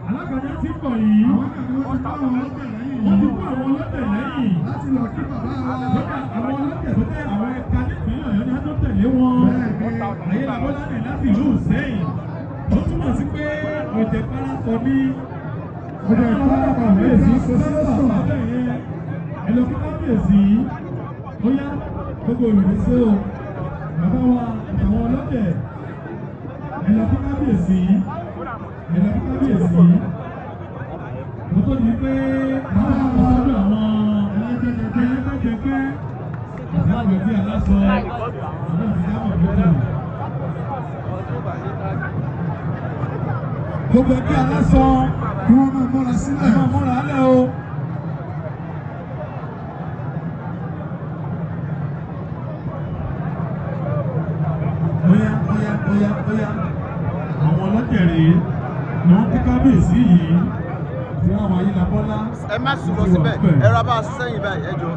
alágbàdá tí ń bọ̀ yìí wọ́n ti kó àwọn ọlọ́tẹ̀ lẹ́yìn láti lọ kí bàbá wa àwọn ọlọ́tẹ̀ tó tẹ àwọn ẹ̀ka nípìnlẹ̀ Ọ̀yọ́ ní adó tẹ̀lé wọn ayélujára ní láti ìlú Ìṣẹ́yìn ó túmọ̀ sí pé ọ̀jẹ̀ parapọ̀ ní ọ̀jẹ̀ parapọ̀ méjì sọ́sọ́ abẹ́yẹ ẹlòmí kábíyèsí ó yá gbogbo olùdíṣẹ́ o bàbá wa àwọn ọlọ́tẹ̀ ẹlòmí kábíyèsí mo tó di pé àwọn ọ̀sọ́dọ̀ àwọn ẹlẹ́gbẹ́jẹgbẹ́ àti àgbẹ̀tí aláṣọ àwọn ìdámọ̀ gbogbo. Gbogbo ẹgbẹ́ aláṣọ kí wọ́n máa múra sílẹ̀. Máa múra lẹ́ o. Óyá àwọn ọlọ́tẹ̀ rèé ni wọ́n kí kábíyèsí yìí tí àwọn Ayélabọ́lá. Ẹ má sùn lọ síbẹ̀ ẹ ra bá a sẹ́yìn báyìí ẹ jọ.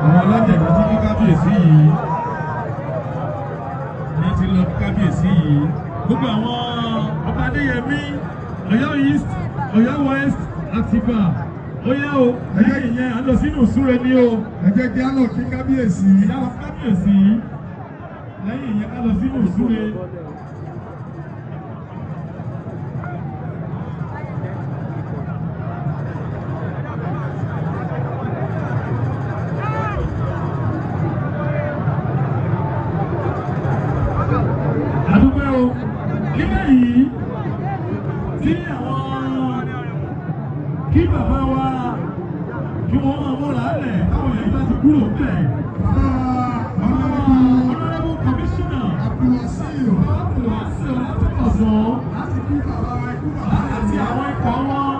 Àwọn ọlọ́tẹ̀ ló ti kí kábíyèsí yìí ní ti lọ kí kábíyèsí yìí. Gbogbo àwọn ọba Adéyẹmí Ọ̀yọ́ East Ọ̀yọ́ West Àtìbà ó yá o ẹ̀jẹ̀ ìyẹn à ń lọ sínú ìsúre ní o. Ẹ jẹ́ kí á lọ kí kábíyèsí. Ìyá lọ kábíyèsí lẹ́yìn ìyẹn ká lọ sínú ìsúre. Àdúgbò o nígbà yìí tí àwọn kí bàbá wa kí wọ́n máa múra lẹ̀ káwọn èèyàn bá ti kúrò bẹ̀. Honorable Commissioner Abdulwasiu Ọlátúnbọ̀sún láti kí bàbá wa ikú bàbá àti àwọn ikọ̀ wọn.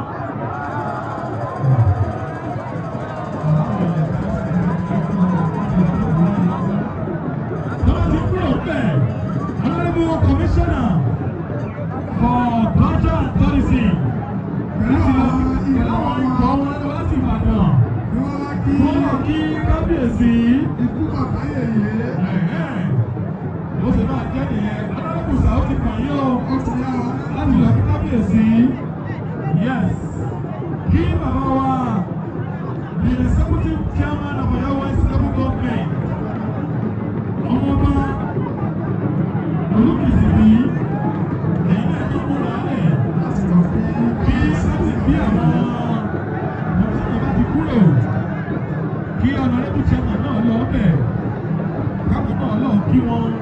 Wọ́n ti kúrò bẹ̀. Honorable Commissioner for Culture and Tourism láti lọ sí àwọn ikọ̀ wọn láti Ìbàdàn. Wọ́n lọ kí kábíyèsí ikú bàbá yèyé. Ó sì máa jẹ́ nìyẹn. Alákùsà ó ti kàn yín o. Láti lọ kí kábíyèsí. Yes. Kí bàbá wa the executive chairman of Ọ̀yọ́ West Local Government. Ọmọọba Olúkìsìbí. Ẹ̀yin náà ní múra lẹ̀ láti lọ bí àwọn ọmọ ti kúrò kí honorable chairman náà lọ bẹ̀ káwọn náà lọ kí wọn.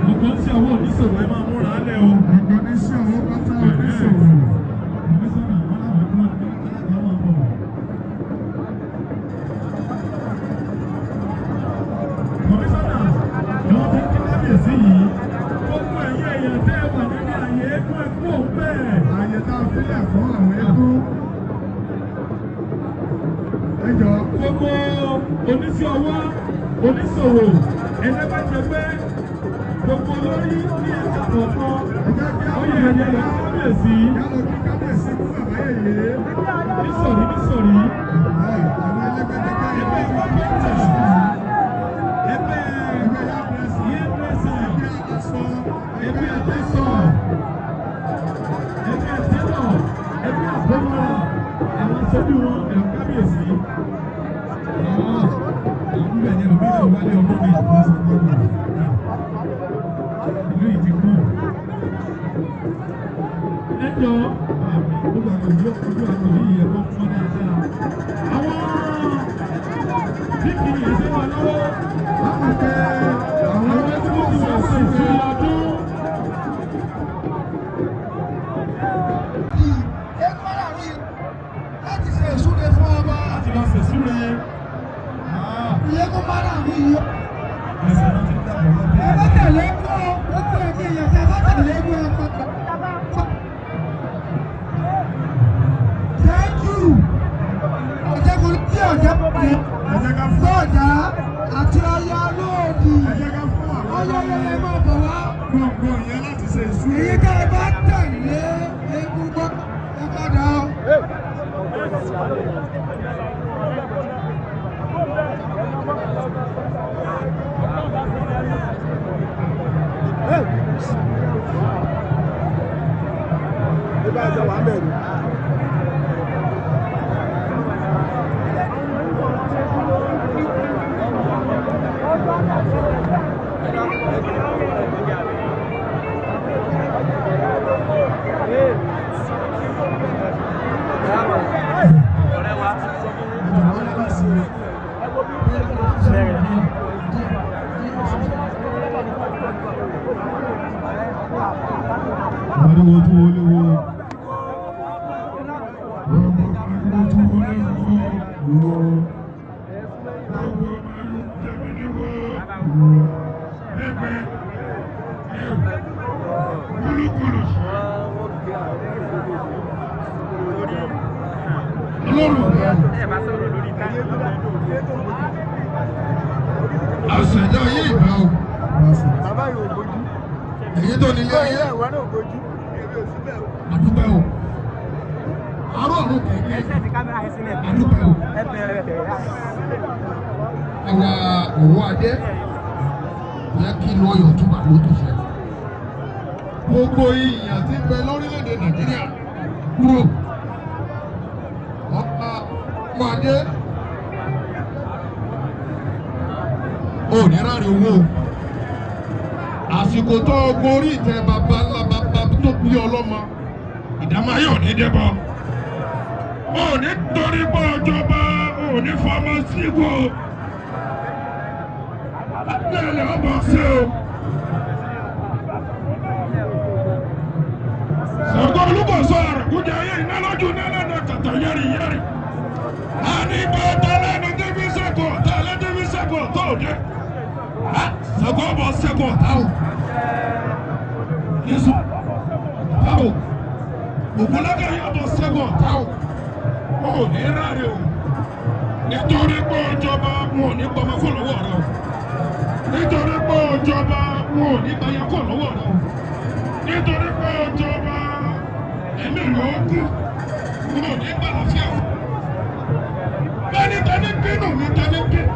Gbogbo ń ṣe owó oníṣòwò ẹ máa múra lẹ̀ o. Gbogbo ní ṣe owó pátá oníṣòwò. Kọmíṣánná wọn làwọn tó ń bí alága máa bọ̀. Kọmíṣánná ni wọ́n ti kí kábíyèsí yìí. Gbogbo ẹ̀yìn èèyàn tẹ́ ẹ wà nínú àyè ẹ̀kú ẹ̀kú òun bẹ́ẹ̀. Àyè tá a fílẹ̀ fún àwọn ẹ̀kú. Gbogbo oníṣẹ́ ọwọ́ oníṣòwò ẹlẹ́gbẹ́jẹgbẹ́ gbogbo olórí ní ẹ̀ka kọ̀ọ̀kan oyè ẹ̀yẹ lọ kábíyèsí fún bàbá yèyé nísọ̀rí àwọn ẹlẹ́gbẹ́jẹgbẹ́ ẹgbẹ́ ìwọ́pẹ́tẹ̀ ẹgbẹ́ yẹ́pẹ́sẹ̀ ẹgbẹ́ àtẹ́sọ̀ ẹgbẹ́ àtẹ́lọ̀ ẹgbẹ́ àbọ̀mọ́ra àwọn aṣojú wọn ẹ̀rọ kábíyèsí. Ìlú ẹ̀yẹ lómi náà wálé ọdún ní ìfọwọ́sọ gbọ́dọ̀. Ìlú yìí ti kú. Ẹ jọ gbogbo àwọn ojú àgbò yìí ẹ̀kọ́ fún dáadáa. Àwọn bíkì ẹ̀sẹ̀ wà lọ́wọ́. Láti pé àwọn ẹgbẹ́ tí wọ́n ti wọ̀ sí ìṣúná ọdún. Láti ṣe ìsúre fún ọba. Láti lọ ṣèṣúre. Ìyẹn kó bá náà ẹsẹ̀ náà ti dàbọ̀ lọ́dún. ẹ bá tẹ̀lé kó o kó ẹ̀mí èèyàn tẹ bá tẹ̀lé kó ẹ pàtàkì. Thank you. Ọ̀jẹ̀kùn tí ọ̀jẹ̀ pẹ̀ sọ̀dá àti ọya lóòdì. Ọlọ́yẹyẹ máa bọ̀ wá. Gbogbo ìyẹn láti ṣe ìṣúná. Èyí tẹ́ ẹ bá tẹ̀lé egun gbọ́ ẹ padà o. Ibà jọ wà mẹ́rin. Ariwo tó wọlé wo. Àṣẹ̀dá ayé ìgbà o. Bàbá yóò gbójú. Èyí tó nílé ayé. Ìwọ náà gbójú. Àdúpẹ́ o. Àárọ̀ ọ̀run kẹ̀kẹ́. Àdúpẹ́ o. Àwa òwò adé yẹ kí lọ yọ̀ túbà ló tó ṣe. Gbogbo ìyàn tí ń bẹ lórílẹ̀‐èdè Nàìjíríà kúrò. Ọba òwò adé ò ní rárí owó. Àsìkò tó gorí ìtẹ́ bàbá ńlá bàbá tó bí ọlọ́mọ ìdámáyé ò ní débọ̀. Ò ní torí pé ọjọ́ba ò ní fọmọ sígbó. Lẹ́lẹ̀ ọmọ sí o. Ṣàngó Olúkòso àrùkújà ayé iná lójú nílẹ̀ kàtà yẹ́rì yẹ́rì. Àníbà tẹ́lẹ̀nu débi sẹ́kọ̀ tẹ́lẹ̀ débi sẹ́kọ̀ tó dé. Ṣàngó bọ̀ sẹ́kọ̀ táwọn. Yéṣu táwọn. Ògúnlágà yàtọ̀ sẹ́kọ̀ táwọn. Ó ní ráre o. Nítorí pé ìjọba wọn ò ní gbọmọ kó lọ́wọ́ rẹ o. Nítorí pé ìjọba wọn ò ní gbàyà kó lọ́wọ́ rẹ o. Nítorí pé ìjọba ẹ̀mí rẹ̀ ó kú wọn ò ní gbàlàfíà o. Bẹ́ẹ̀ni tani bínú mi tani bínú.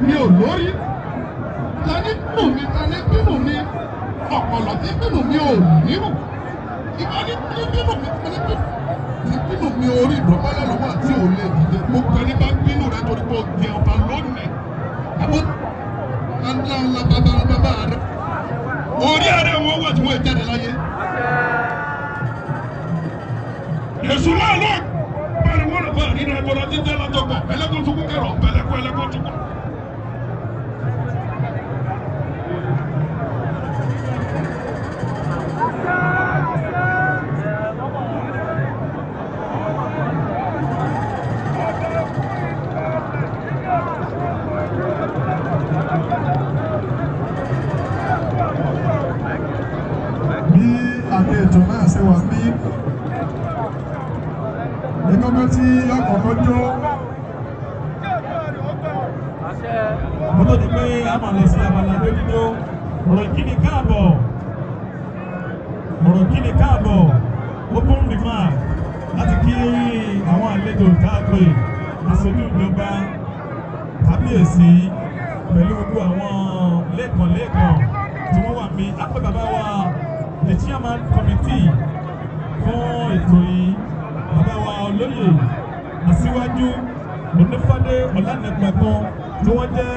Mi ò lórí. Tani bínú mi tani bínú mi. Ọ̀pọ̀lọ̀ tí bínú mi ò nírù. Ìbáni bínú mi tani bínú. Bínú mi orí ìdọ̀bálẹ̀ lọ́wọ́ àti òòlẹ̀ ìdíje. Mo kẹ́ni bá bínú rẹ torí pé o jẹ ọba lónìí. Àbọ̀ ńlá bàbá rẹ. Orí ààrẹ wọn wà tí wọ́n jáde láyé. Èṣù náà lọ. Báyìí wọ́n lọ bá nínú ẹgbọ́dọ̀ títẹ́ látọ̀gbọ̀. Ẹlẹ́kùn tó kú kẹrọ̀ pẹ̀lẹ́kùn ẹlẹ́kùn tó kú. Àti ètò náà ṣe wà ní ìkọ́kọ́ tí ọkọ̀ọ̀kan jó. Mo tó di pé a máa lọ sí abala lójúdó. Ọ̀rọ̀ kíni káàbọ̀. Ọ̀rọ̀ kíni káàbọ̀. Open remark láti kí àwọn àlejò tá a pè aṣojú ìjọba kábíyèsí pẹ̀lú gbogbo àwọn lẹ́ẹ̀kan tí wọ́n wà mí. Á pè bàbá wa the chairman committee fún ètò yìí, bàbá wa olóyè aṣíwájú onífádé ọ̀lànàpẹ̀kan tí wọ́n jẹ́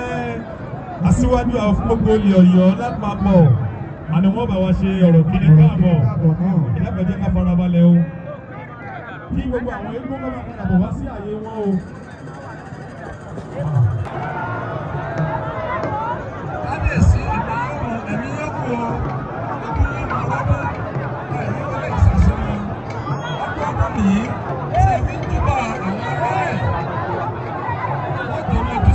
aṣíwájú àwọn gbogbo ilẹ̀ Ọ̀yọ́ lápapọ̀, àni wọ́n bá wa ṣe ọ̀rọ̀ kíni káàbọ̀. Ìlápẹ̀jẹ́ ká farabalẹ̀ o kí gbogbo àwọn eégún bá máa padà bọ̀ wá sí àyè wọn o. Kábíyèsí ìgbà ọ̀rọ̀ ẹ̀mí yóò kú ọ. Ojú yóò máa wọ́dún. Ẹ̀yìn wọlé ìṣàṣeyọ. Ọjọ́ ọdún nìyí tí ẹbí ń túbọ̀ àwọn ará ẹ̀. Wọ́n tó lọ́jọ́.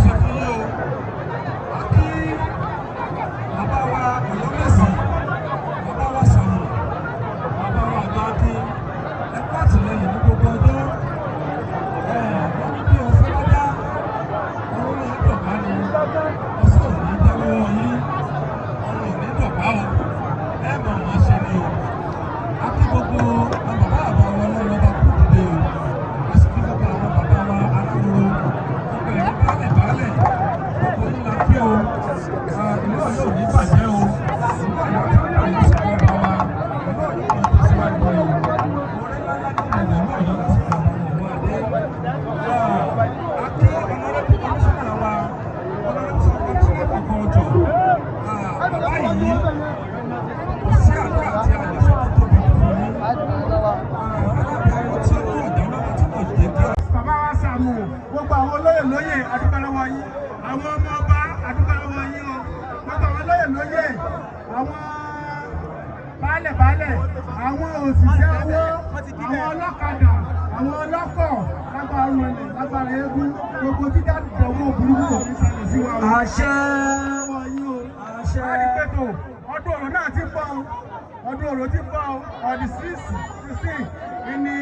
àwọn ọmọ ọba àdúgbò lọ́wọ́ yín o gbogbo àwọn lóyè lóyè àwọn baálẹ̀ àwọn òṣìṣẹ́ owó àwọn ọlọ́kadà àwọn ọlọ́kọ̀ lágbára wọlé lágbára eégún gbogbo jíjà ìdánwò burúkú kò ní ṣẹlẹ̀ sí wa. àṣẹ lọ́wọ́ yín o àṣẹ. àdìpẹ́tò ọdún ọ̀rọ̀ náà ti bọ̀ ọdún ọ̀rọ̀ ti bọ̀ ọ̀dì 16 ní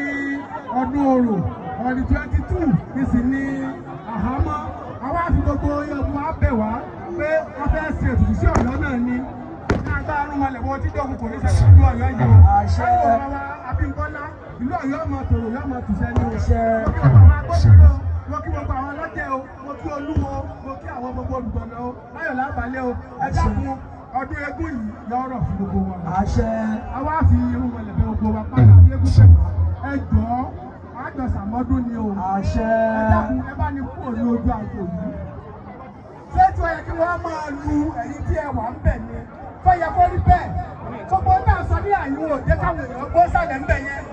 ọdún ọ̀rọ̀ ọ̀dì 22 ní sì ní àhámọ́ àwọn àti gbogbo ọmọ abẹ wá pé wọ́n fẹ́ ṣe ètùtù sí Ọ̀yọ́ náà ní agbára arún malẹ̀ wọ́n tí dọ́kun kò ní ṣe ìlú Ọ̀yọ́ yìí o. àṣẹ ọ̀rọ̀ Abímbọ́lá ìlú Ọ̀yọ́ máa tòrò yọ́ máa tùṣẹ́ ní àṣẹ. mo kí gbogbo àwọn ọlọ́jẹ̀ o mo kí Olúwo mo kí àwọn gbogbo olùgbọ̀nà o láyọ̀ lábàálẹ̀ o ẹ dákun ọdún eégún yìí lọ́rọ̀ fún gbogbo wa. àṣẹ. àwa fi irun wọlé bẹ gbogbo wa pátá ní eégún pẹ̀lú ẹ jọ̀ọ́ àjọsàmọ́dún ni o. àṣẹ. ẹ dákun ẹ bá ní kúrò ní ojú àgbo yìí. ṣé tí ó yẹ kí wọ́n máa lu ẹ̀yin tí ẹ wà ń bẹ̀ ni tó yẹ kó rí bẹ́ẹ̀ gbogbo náà sọ ní àyíwò òde káwọn èèyàn gbó sálẹ̀ ń bẹ̀ yẹn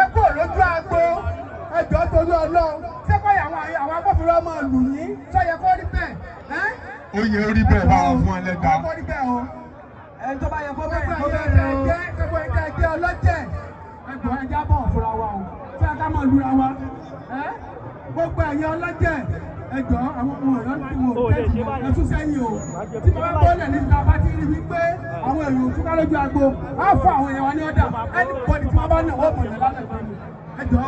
ẹ kúrò lójú àgbo ẹ jọ̀ọ́ torí Ọlọ́run ṣé kó yẹ àwọn agbófinró máa lù yín tó yẹ kó rí bẹ́ẹ̀ ó yẹ orí bẹ́ẹ̀ bá wọn fún ẹlẹ́dàá. ọkọ rí bẹ́ẹ̀ o ẹni tó bá yẹ kó bẹ́ẹ̀ kó bẹ́ẹ̀ o gbogbo ẹ̀jẹ̀ ẹ̀jẹ̀ ọlọ́jẹ̀ ẹ̀gbọ́n ẹ̀jẹ̀ abọ́ òfurá wa o tí a ká máa lura wa gbogbo ẹ̀yẹ ọlọ́jẹ̀ ẹ̀jọ̀ àwọn ọmọ Ọ̀yọ́ tí mo tẹ̀sí ẹ̀tún sẹ́yìn o tí mo bá bọ́ọ̀lẹ̀ níta bá ti rí wípé àwọn èrò òtúká lójú agbo á fún àwọn èèyàn wa ní ọ̀dà ẹni bọ́ọ̀lì tí wọ́n bá nà wọ́n mọ̀lẹ́ lálẹ́ ìgbàlù ẹ̀jọ̀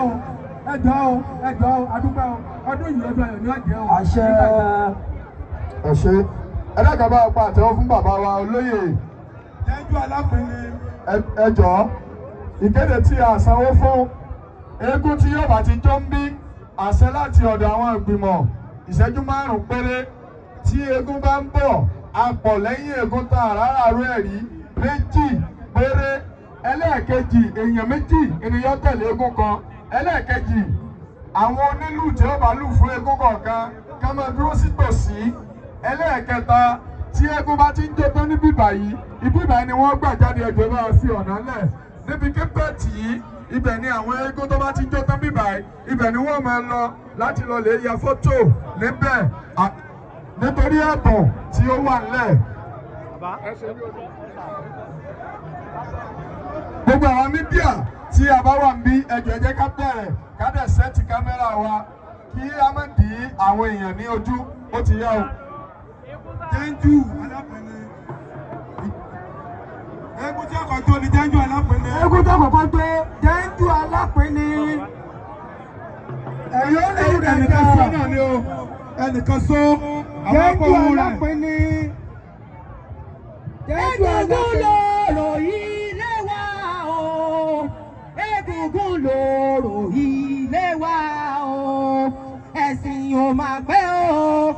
o adúgbò ọdún yìí ọdún ayọ̀ ní ọ̀jẹ̀ o. àṣẹ. ẹ ṣe ẹlẹ́kàá bá pa àtẹ́wọ́ fún bàbá wa olóyè. Jẹ́jú Alápẹ̀lẹ̀. ẹ jọ̀ọ́ ìkéde tí a sanwó fún eégún tí yóò bá ti jó ń bí àṣẹ láti ọ̀dọ̀ àwọn ìgbìmọ̀ ìṣẹ́jú 5 péré tí eégún bá ń bọ̀ a pọ̀ lẹ́yìn eégún tán àràárọ̀ ẹ̀rí 2 péré ẹlẹ́ẹ̀kejì èèyàn 2 ènìyàn tẹ̀lé eégún kan ẹlẹ́ẹ̀kejì àwọn onílù tí ó bá lù fún eégún kọ̀ọ̀kan ká máa dúró sí tòsí ẹlẹ́ẹ̀kẹta tí eégún bá ti ń jó tán ní bíbà yìí ibíbà ni wọ́n gbà jáde ẹjọ́ bá fi ọ̀nà lẹ̀ níbi kípẹ́ẹ̀tì yìí ibẹ̀ ni àwọn eégún tó bá ti ń jó tán bíbà yìí ibẹ̀ ni wọ́n máa lọ láti lọ lè ya fọ́tò níbẹ̀ nítorí ẹ̀bùn tí ó wà nílẹ̀. gbogbo àwọn mídíà tí a bá wà ń bí ẹjọ́ ẹ jẹ́ ká bẹ̀rẹ̀ ká dẹ̀ sẹ́ẹ̀tì kámẹ́rà wa kí a má dí àwọn èèyàn ní ojú ó ti yá o. Jẹ́jú Alápẹ̀lẹ̀. Eégún tí ọkọ̀ tó ni Jẹ́jú Alápẹ̀lẹ̀. Eégún tí ọkọ̀ tó Jẹ́jú Alápẹ̀lẹ̀. Ẹ̀yọ́ ní ẹnìkan sọ náà ni o. Ẹnìkan sọ Jẹ́jú Alápẹ̀lẹ̀. Jẹ́jú Alápẹ̀lẹ̀. Lòrò ilé wa o. Egungun lòrò ilé wa o. Ẹ̀sìn ò máa pẹ́ o.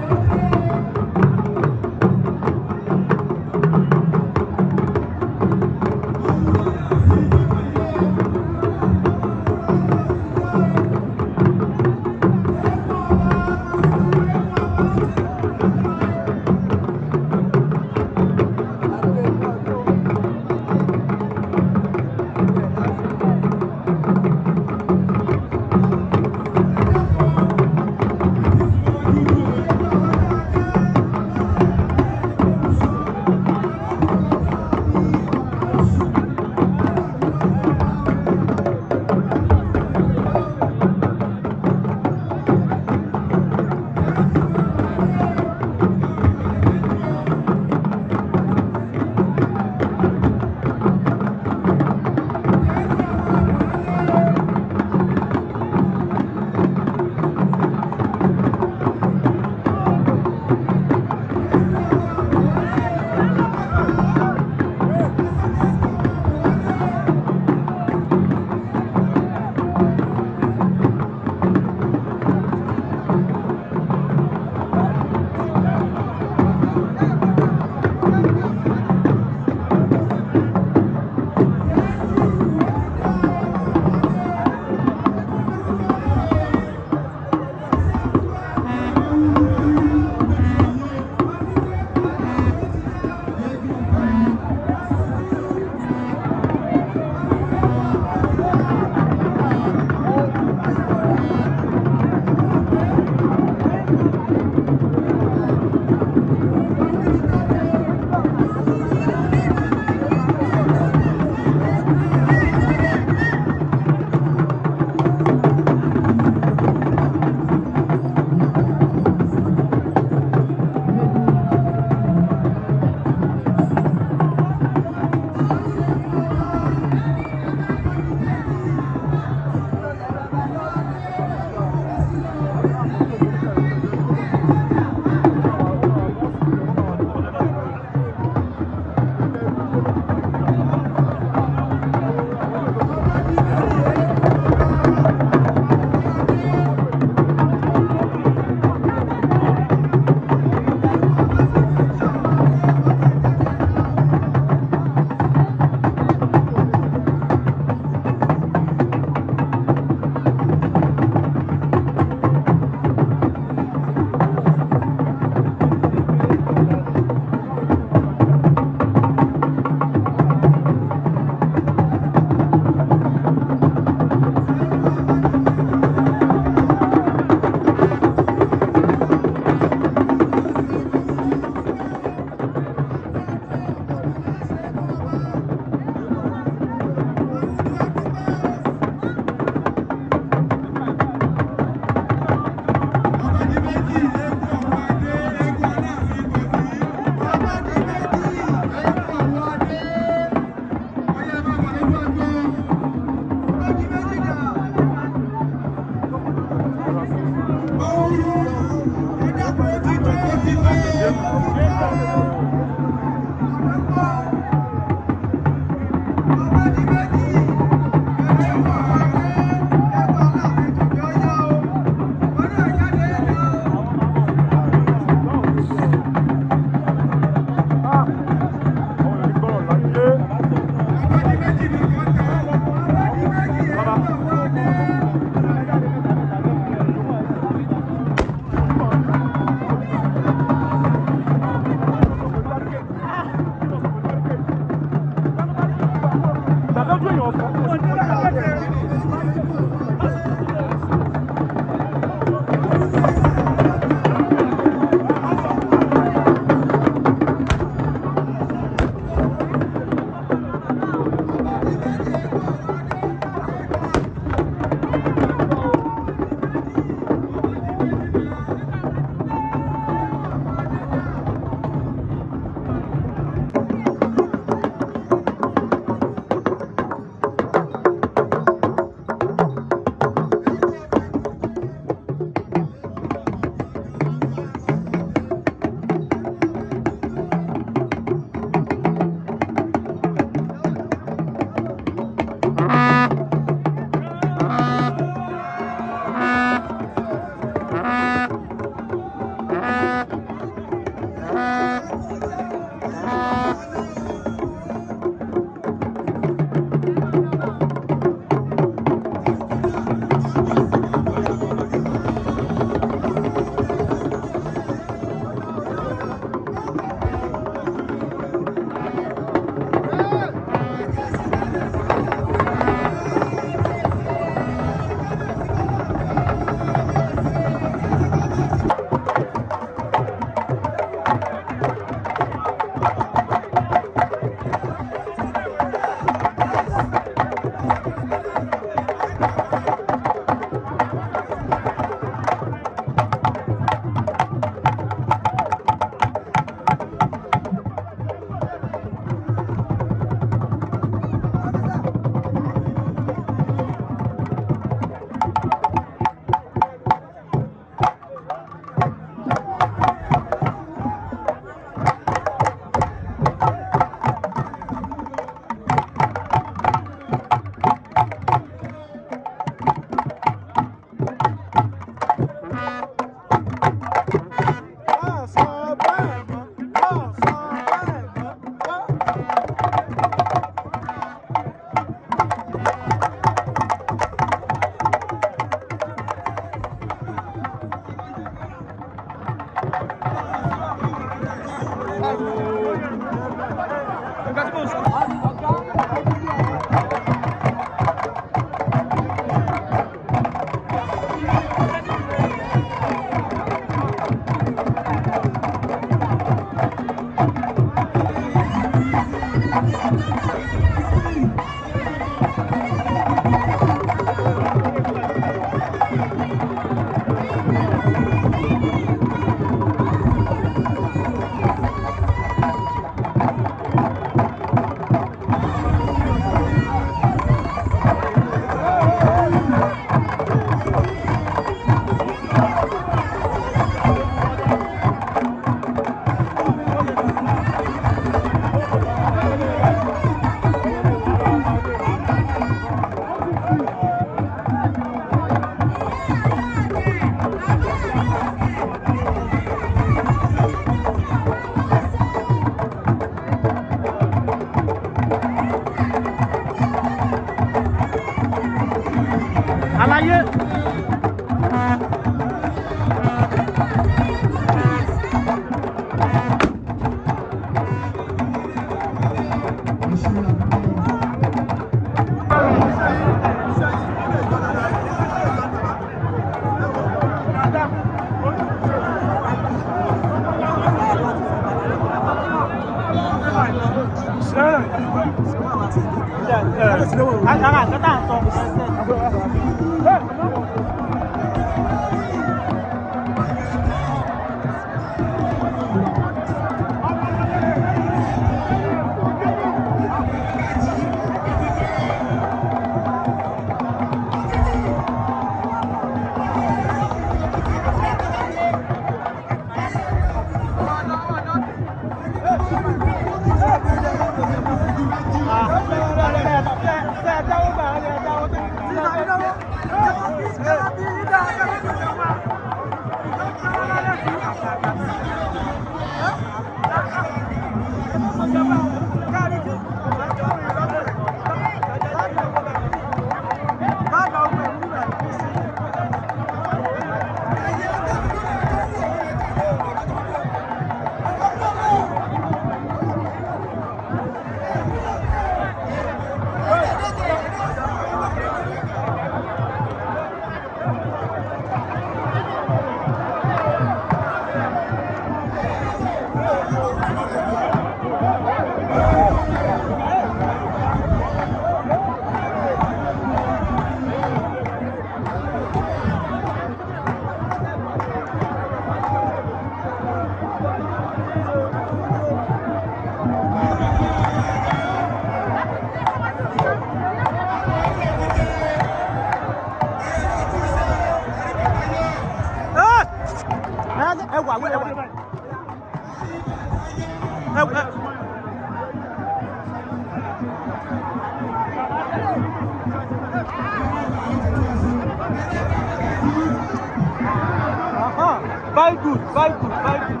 Very good, very good, very good.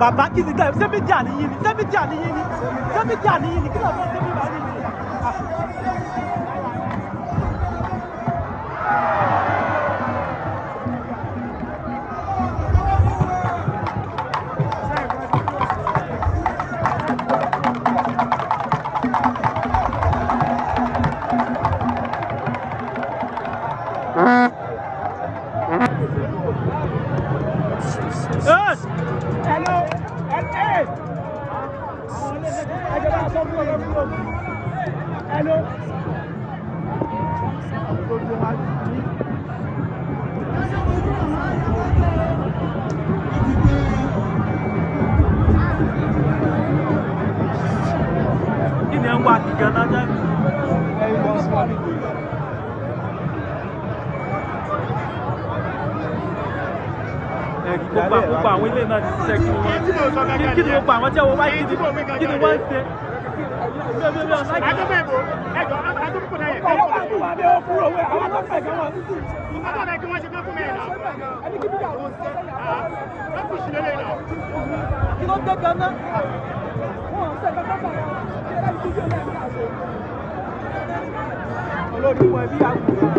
Bàbá kí ni dáhùn sẹ́mi jà níyìn ni sẹ́mi jà níyìn ni sẹ́mi jà níyìn ni kí ló ń bá sẹ́mi bá níyìn ni. Kí ni ẹ ń wá kìkan náà jẹ́? Gbogbo àwọn ilé náà ti ṣiṣẹ́ kí wọ́n kí ni gbogbo àwọn jẹ́ wọ́n wáyé kí ni wọ́n ń ṣe. Kí ló dé gan-an? Olórí wọn bí àgùrọ̀.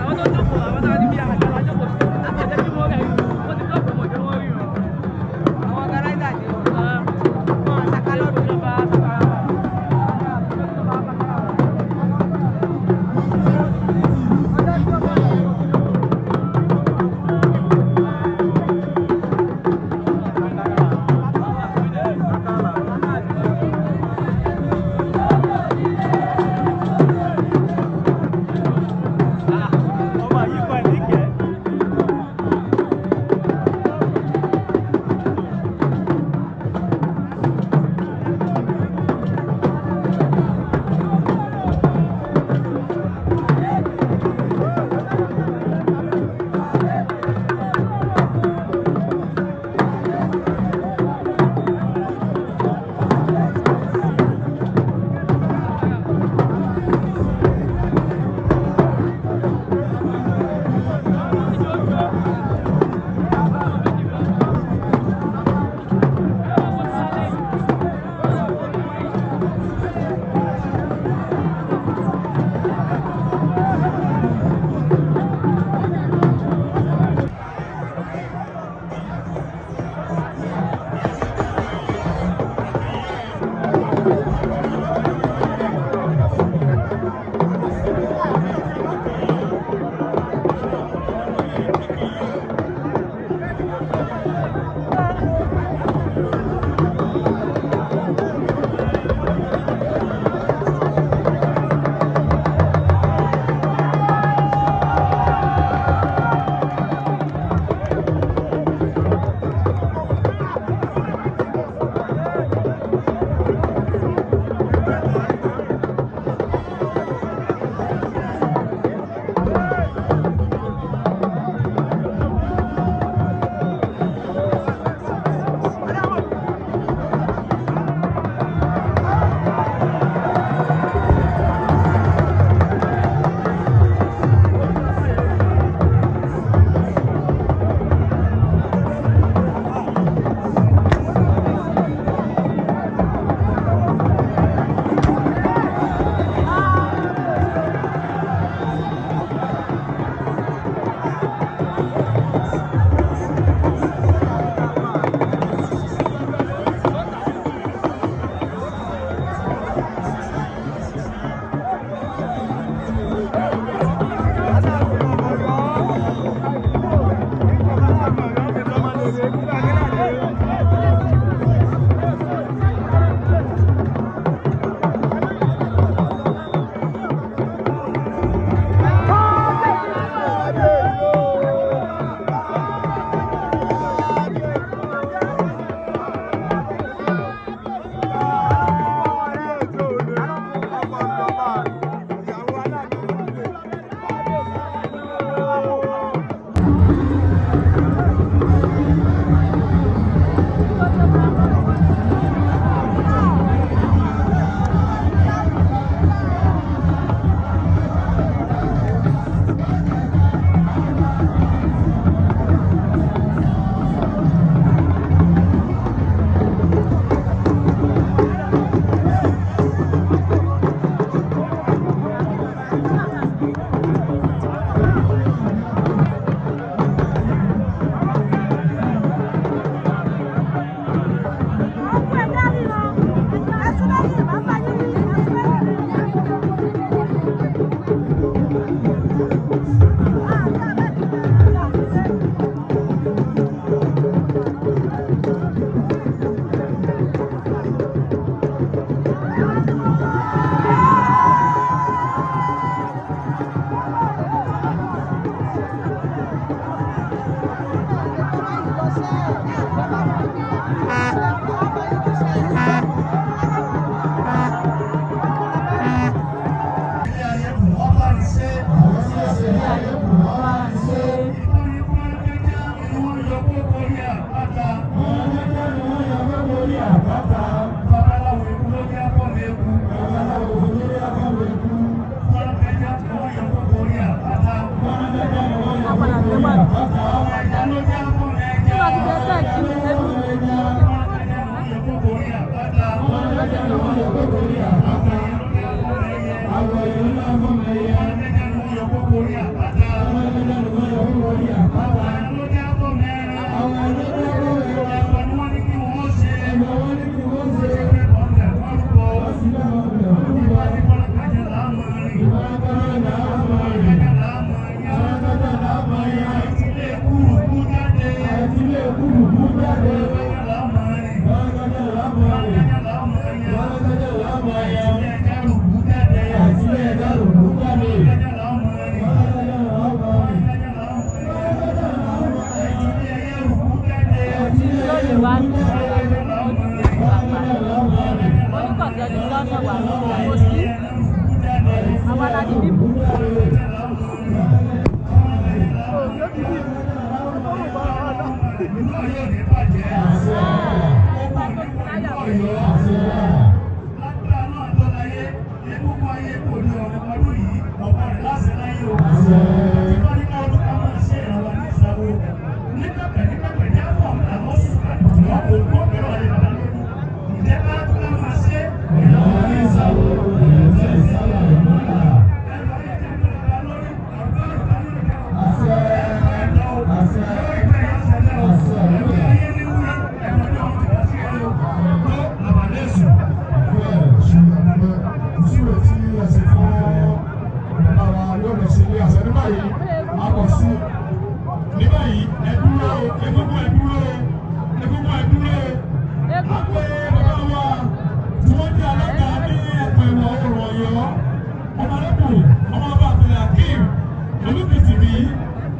Àwọn tó jókòó àwọn náà ní bí àgbàlá jókòó sí.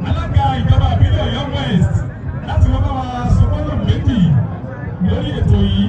Alága ìjọba ìbílẹ̀ Ọ̀yọ́ West láti wọ́n bá wa sọ gbọ́dọ̀ méjì lórí ètò yìí.